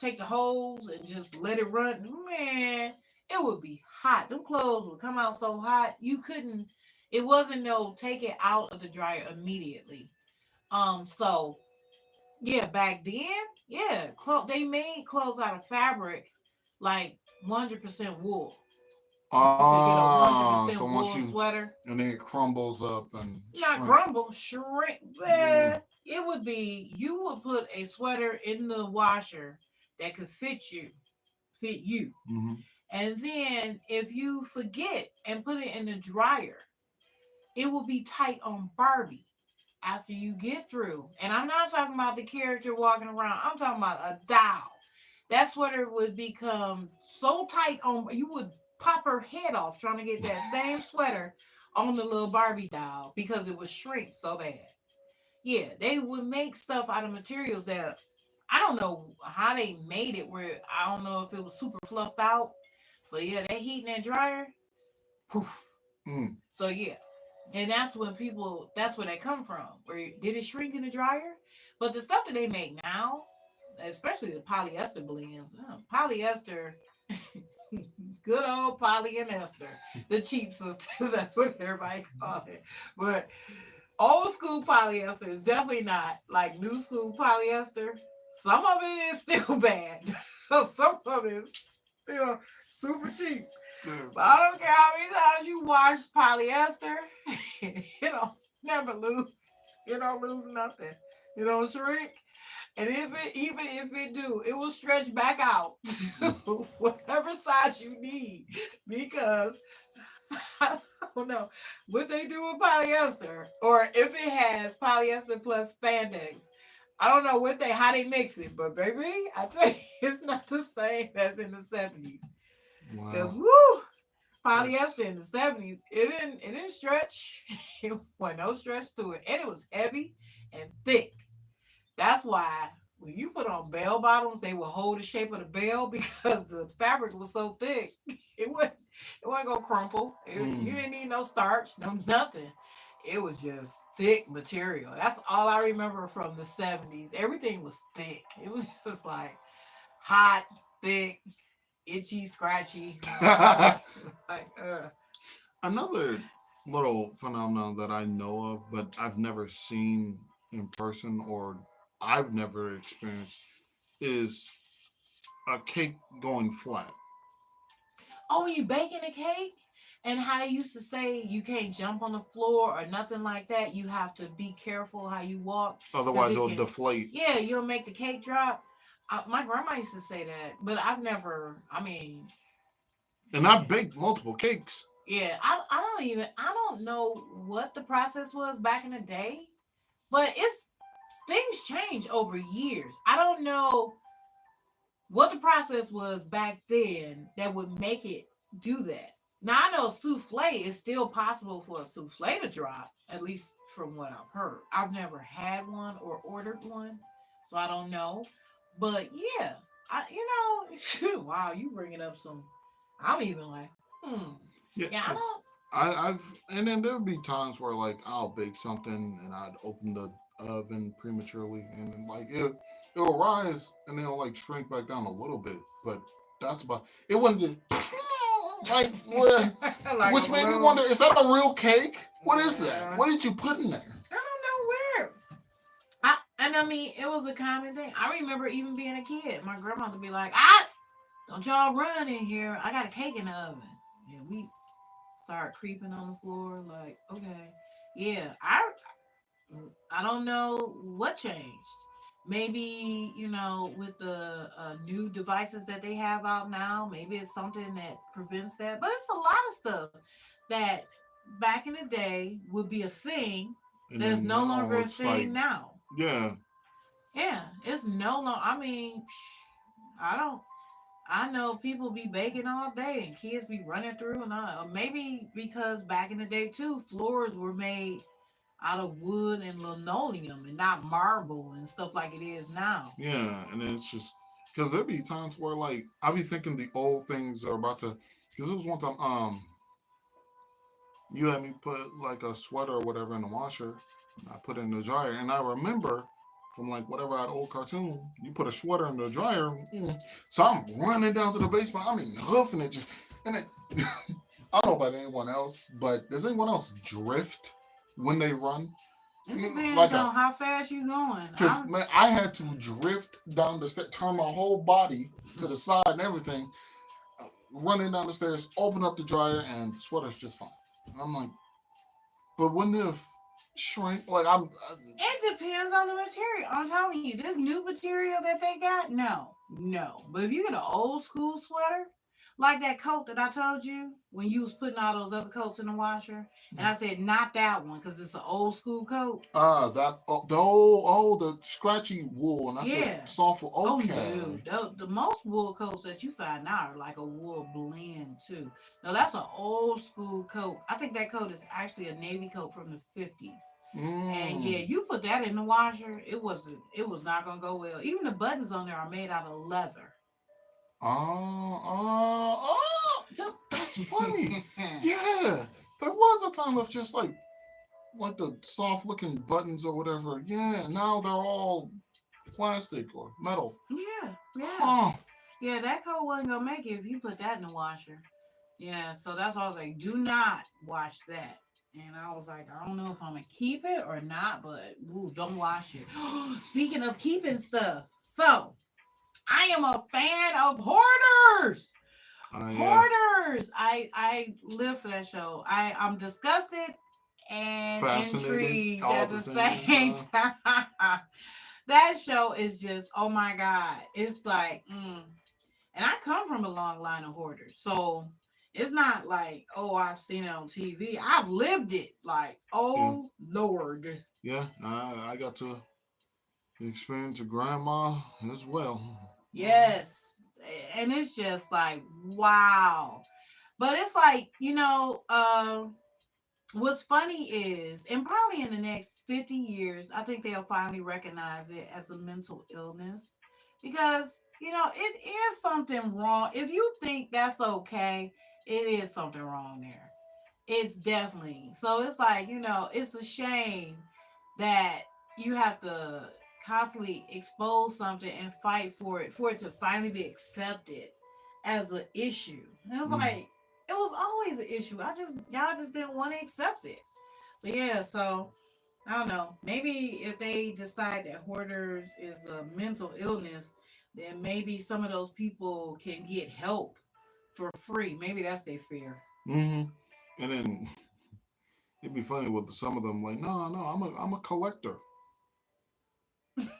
take the hose and just let it run. Man, it would be hot. Them clothes would come out so hot you couldn't. It wasn't no take it out of the dryer immediately. So yeah, back then, yeah, they made clothes out of fabric like 100% wool. You could get a hundred percent So wool once you sweater. and then it crumbles up and Not shrink. crumble, shrink. Yeah. Man, it would be you would put a sweater in the washer that could fit you. Hmm. And then if you forget and put it in the dryer, it will be tight on Barbie after you get through. And I'm not talking about the character walking around. I'm talking about a doll. That sweater would become so tight on you would pop her head off trying to get that same sweater on the little Barbie doll because it would shrink so bad. Yeah, they would make stuff out of materials that I don't know how they made it where I don't know if it was super fluffed out. But yeah, that heat in that dryer, poof. Mm. So yeah. And that's where they come from. Where did it shrink in the dryer? But the stuff that they make now, especially the polyester blends, polyester, good old poly and ester, the cheap sisters, that's what everybody call it. But old school polyester is definitely not like new school polyester. Some of it is still bad. Some of it is still super cheap. Dude. But I don't care how many times you wash polyester, it don't never lose. It don't lose nothing. It don't shrink. And even if it do, it will stretch back out whatever size you need. Because I don't know what they do with polyester, or if it has polyester plus spandex. I don't know how they mix it, but baby, I tell you, it's not the same as in the 70s. Because Wow. woo, That's polyester in the 70s, it didn't stretch. It was no stretch to it. And it was heavy and thick. That's why when you put on bell bottoms, they will hold the shape of the bell because the fabric was so thick. It wasn't gonna crumple. You mm. didn't need no starch, no nothing. It was just thick material. That's all I remember from the 70s. Everything was thick. It was just like hot, thick, itchy, scratchy. Like, Another little phenomenon that I know of, but I've never seen in person or I've never experienced is a cake going flat. oh, you baking a cake? And how they used to say you can't jump on the floor or nothing like that. You have to be careful how you walk because Otherwise, it it'll can, deflate. yeah, you'll make the cake drop. My grandma used to say that, but I've never, I mean, And I yeah. baked multiple cakes. Yeah, I don't know what the process was back in the day, but things change over years. I don't know what the process was back then that would make it do that. Now I know souffle is still possible for a souffle to drop, at least from what I've heard. I've never had one or ordered one, so I don't know. But yeah, wow, you bringing up some. I'm even like, Yeah, yeah, I because don't. I've and then there'll be times where like I'll bake something and I'd open the oven prematurely and then like it'll rise and then it'll like shrink back down a little bit, but that's about it. Wouldn't just like what? Like a Which made me balloon. wonder: is that a real cake? What is that? Yeah. What did you put in there? I don't know where. I mean, it was a common thing. I remember even being a kid, my grandmother would be like, don't y'all run in here. I got a cake in the oven. And we start creeping on the floor, like, okay. Yeah, I don't know what changed. Maybe, with the new devices that they have out now, maybe it's something that prevents that. But it's a lot of stuff that back in the day would be a thing And that's then no now longer a it's like, thing now. yeah, Yeah, it's no longer. I mean, I don't. I know people be baking all day and kids be running through and all. Maybe because back in the day too, floors were made out of wood and linoleum and not marble and stuff like it is now. yeah, and then it's just because there'll be times where like I'll be thinking the old things are about to. Because it was one time, you had me put like a sweater or whatever in the washer. I put it in the dryer, and I remember from like whatever that old cartoon, you put a sweater in the dryer. So I'm running down to the basement. I mean, hoofing it, just and it. I don't know about anyone else, but does anyone else drift when they run? It depends Like a, on how fast you going. because man, I had to drift down the stairs, turn my whole body to the side and everything, running down the stairs, open up the dryer, and the sweater's just fine. And I'm like, but wouldn't it have shrink? Like It depends on the material. I'm telling you, this new material that they got, no, no. But if you get an old school sweater, like that coat that I told you when you was putting all those other coats in the washer, and I said not that one because it's an old school coat. that the scratchy wool, not the Yeah. soft wool. Oh Okay. no, the most wool coats that you find now are like a wool blend too. No, that's an old school coat. I think that coat is actually a navy coat from the 50s. And yeah, Mm. you put that in the washer, it was not gonna go well. Even the buttons on there are made out of leather. Yeah, that's funny. Yeah, there was a time of just like the soft looking buttons or whatever. Yeah, now they're all plastic or metal. Yeah, yeah. Huh. Yeah, that coat wasn't gonna make it if you put that in the washer. Yeah, so that's why I was like, do not wash that. And I was like, I don't know if I'm gonna keep it or not, but ooh, don't wash it. Speaking of keeping stuff, so I am a fan of hoarders. Yeah. Hoarders. I live for that show. I'm disgusted and Fascinated intrigued all at at the the same same time. time. That show is just oh my god. It's like and I come from a long line of hoarders. So it's not like, oh, I've seen it on TV. I've lived it. Like, Yeah. oh Lord. Yeah. I got to experience a grandma as well. Yes. And it's just like, wow. But it's like, what's funny is, and probably in the next 50 years, I think they'll finally recognize it as a mental illness because, it is something wrong. If you think that's okay, it is something wrong there. It's definitely. So it's like, it's a shame that you have to constantly expose something and fight for it to finally be accepted as an issue. And it's Mm. like, it was always an issue. Y'all just didn't want to accept it. But yeah, so I don't know. Maybe if they decide that hoarders is a mental illness, then maybe some of those people can get help for free. Maybe that's their fear. Hmm. And then it'd be funny with some of them like, no, no, I'm a collector.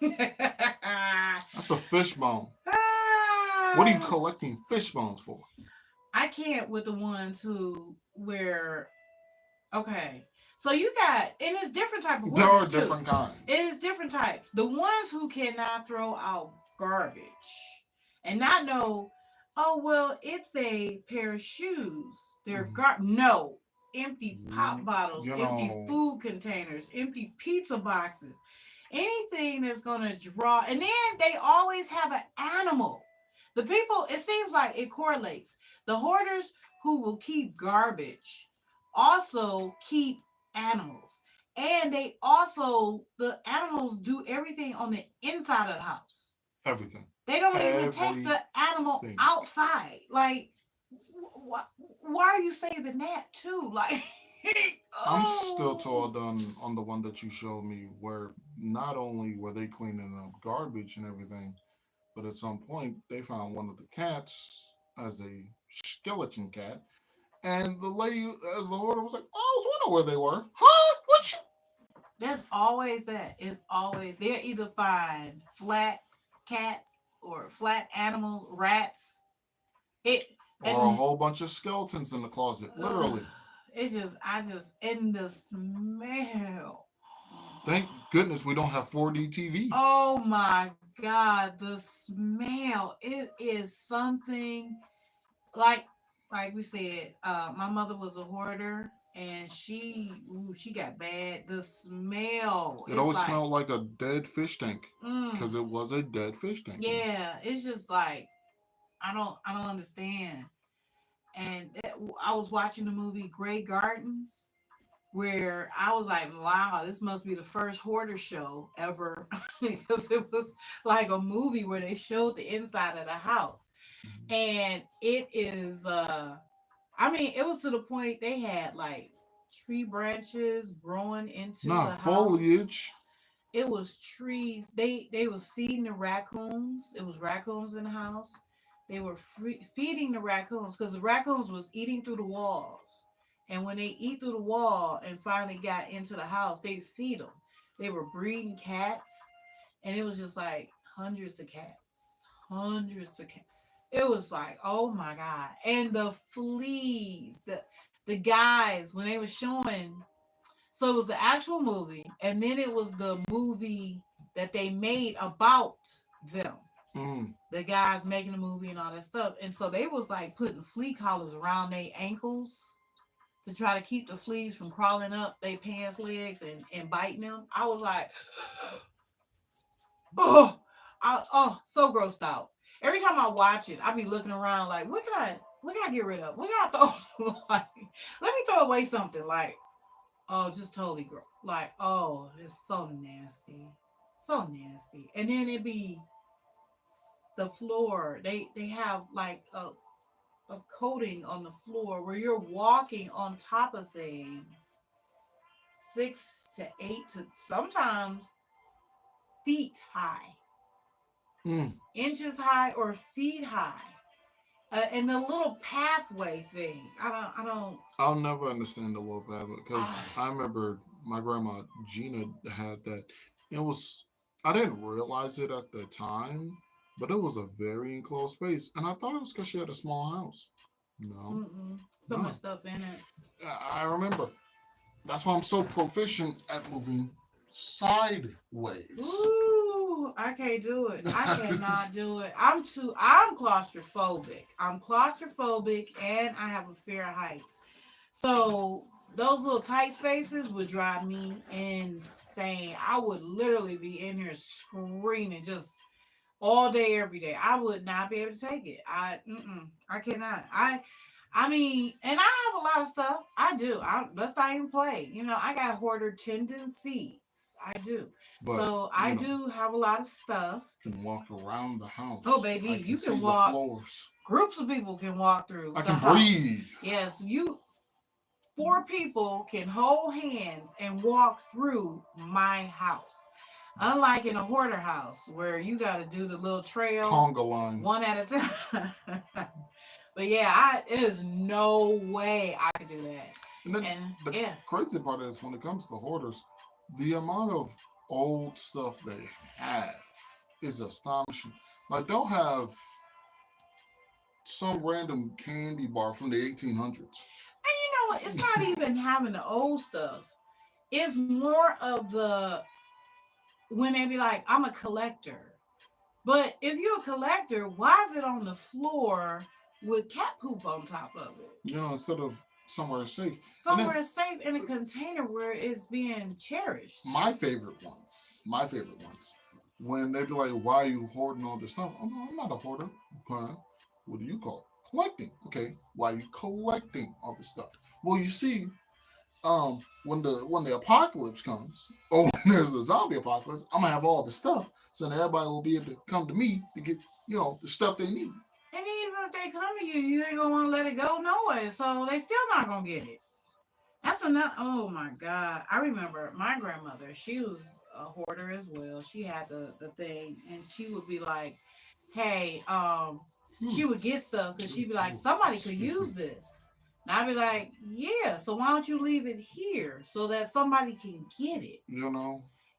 That's a fishbone. What are you Ah, collecting fish bones for? I can't with the ones who where okay. So you got and it's different type of There are hoarders too. different It kinds. is different types. The ones who cannot throw out garbage and not know, oh well, it's a pair of shoes. They're Mhm. no empty pop Mm, bottles, You empty know, food containers, empty pizza boxes, anything that's gonna draw. And then they always have an animal. The people, it seems like it correlates. The hoarders who will keep garbage also keep animals. And they also, the animals do everything on the inside of the house. Everything. They don't even take the animal Everything. outside. Like, why are you saving that too? Like, I'm still oh, told on the one that you showed me where not only were they cleaning up garbage and everything, but at some point they found one of the cats as a skeleton cat, and the lady as the order was like, "Oh, I was wondering where they were, huh? What you?" there's always that. It's always they'll either find flat cats or flat animals, rats. It Or a and whole bunch of skeletons in the closet, ugh, literally. it just I just and the smell. Thank goodness we don't have 4D TV. Oh my god, the smell. It is something like we said, my mother was a hoarder and she got bad. The smell It is always like smelled like a dead fish tank mm, because it was a dead fish tank. yeah, it's just like I don't understand. And I was watching the movie Grey Gardens where I was like, wow, this must be the first hoarder show ever because it was like a movie where they showed the inside of the house. Mhm. And it is I mean, it was to the point they had like tree branches growing into the Not house. foliage. It was trees. They was feeding the raccoons. It was raccoons in the house. They were feeding the raccoons because the raccoons was eating through the walls. And when they eat through the wall and finally got into the house, they feed them. They were breeding cats, and it was just like hundreds of cats, hundreds of cats. It was like, oh my god! And the fleas, the guys when they were showing, so it was the actual movie, and then it was the movie that they made about them. Mm. The guys making the movie and all that stuff. And so they was like putting flea collars around their ankles to try to keep the fleas from crawling up their pants legs and biting them. I was like, oh, so grossed out. Every time I watch it, I be looking around like, what can I get rid of? What can I throw? Like, let me throw away something. Like, oh, just totally gross. Like, oh, it's so nasty, so nasty. And then it be the floor. They have like a coating on the floor where you're walking on top of things 6 to 8 to sometimes feet high, Mm. inches high or feet high. And the little pathway thing. I don't. I'll never understand the little bad because Ah, I remember my grandma Gina had that. It was I didn't realize it at the time, but it was a very enclosed space, and I thought it was because she had a small house. No, mm-mm. So much no. stuff in it. I remember. That's why I'm so proficient at moving sideways. Ooh, I can't do it. I cannot do it. I'm claustrophobic. I'm claustrophobic and I have a fear of heights. So those little tight spaces would drive me insane. I would literally be in here screaming just all day, every day. I would not be able to take it. I cannot. I mean, and I have a lot of stuff. I do. Let's not even play. I got hoarder tendencies. I do. But So I do have a lot of stuff. I can walk around the Oh, house. baby, I can you can see the walk. floors. Groups of people can walk through I the can house. breathe. Yes, four people can hold hands and walk through my house. Unlike in a hoarder house where you got to do the little trail Conga line. one at a time. But yeah, it is no way I could do that. And then And the yeah, crazy part is when it comes to hoarders, the amount of old stuff they have is astonishing. Like they'll have some random candy bar from the 1800s. and you know what? It's not even having the old stuff. It's more of the when they be like, "I'm a collector." But if you're a collector, why is it on the floor with cat poop on top of it? Instead of somewhere safe. And then Somewhere safe in a container where it's being cherished. my favorite ones, when they be like, "Why are you hoarding all this stuff?" Oh, no, I'm not a hoarder. Okay, what do you call it? Collecting. Okay, why are you collecting all this stuff? Well, you see, when the apocalypse comes, or when there's a zombie apocalypse, I'm gonna have all the stuff, so that everybody will be able to come to me to get the stuff they need. And even if they come to you, you ain't gonna want to let it go no way. So they still not gonna get it. That's enough. Oh my God. I remember my grandmother, she was a hoarder as well. She had the thing and she would be like, hey, she would get stuff because she'd be like, somebody could use this. And I'd be like, yeah, so why don't you leave it here so that somebody can get it?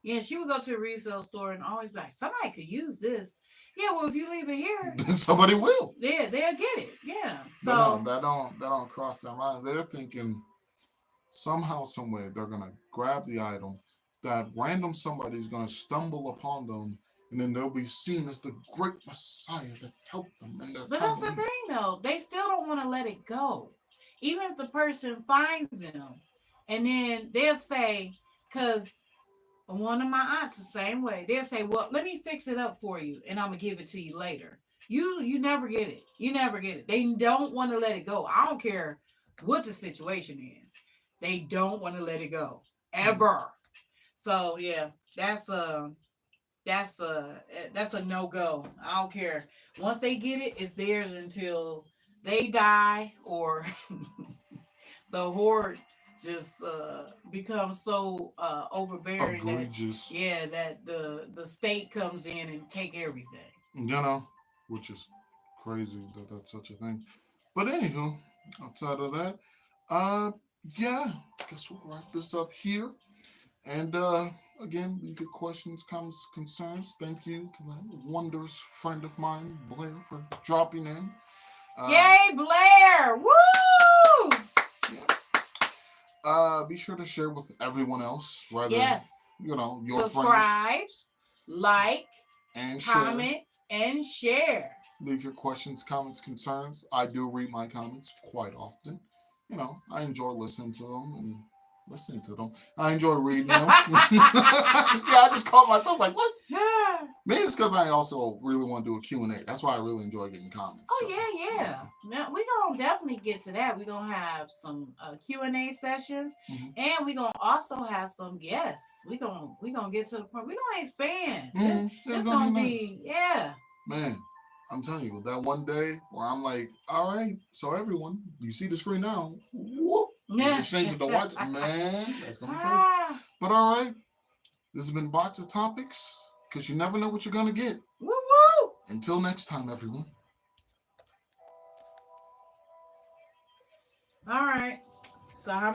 Yeah, she would go to a resale store and always be like, somebody could use this. Yeah, well, if you leave it here, somebody will. Yeah, they'll get it. Yeah. So But no, that don't cross their mind. They're thinking somehow, someway, they're gonna grab the item. That random somebody's gonna stumble upon them, and then they'll be seen as the great Messiah that helped them. But that's the thing, though. They still don't want to let it go, even if the person finds them, and then they'll say, because one of my aunts the same way. They'll say, well, let me fix it up for you and I'm gonna give it to you later. You never get it. You never get it. They don't want to let it go. I don't care what the situation is. They don't want to let it go. Ever. So yeah, that's a no-go. I don't care. Once they get it, it's theirs until they die or the hoard just becomes so overbearing egregious. that the state comes in and take everything. Which is crazy that that's such a thing. But anywho, outside of that, yeah, guess we'll wrap this up here. And again, leave your questions, comments, concerns. Thank you to that wondrous friend of mine, Blair, for dropping in. Yay, Blair! Woo! Be sure to share with everyone else. Rather, yes. Your subscribe, friends. like, and comment, and share. Leave your questions, comments, concerns. I do read my comments quite often. I enjoy listening to them. I enjoy reading them. I just caught myself like, what? Yeah. Maybe it's because I also really want to do a Q&A. That's why I really enjoy getting comments. Oh, so, yeah. Now, we're going to definitely get to that. We're going to have some Q&A sessions, and we're going to also have some guests. We're going to get to the point. We're going to expand. It's going to be, yeah. Man, I'm telling you, that one day where I'm like, all right, so everyone, you see the screen now. Whoop. Just change it to watch. Man, that's going to be crazy. But all right, this has been Box of Topics, because you never know what you're going to get. Woo woo! Until next time, everyone. All right. So how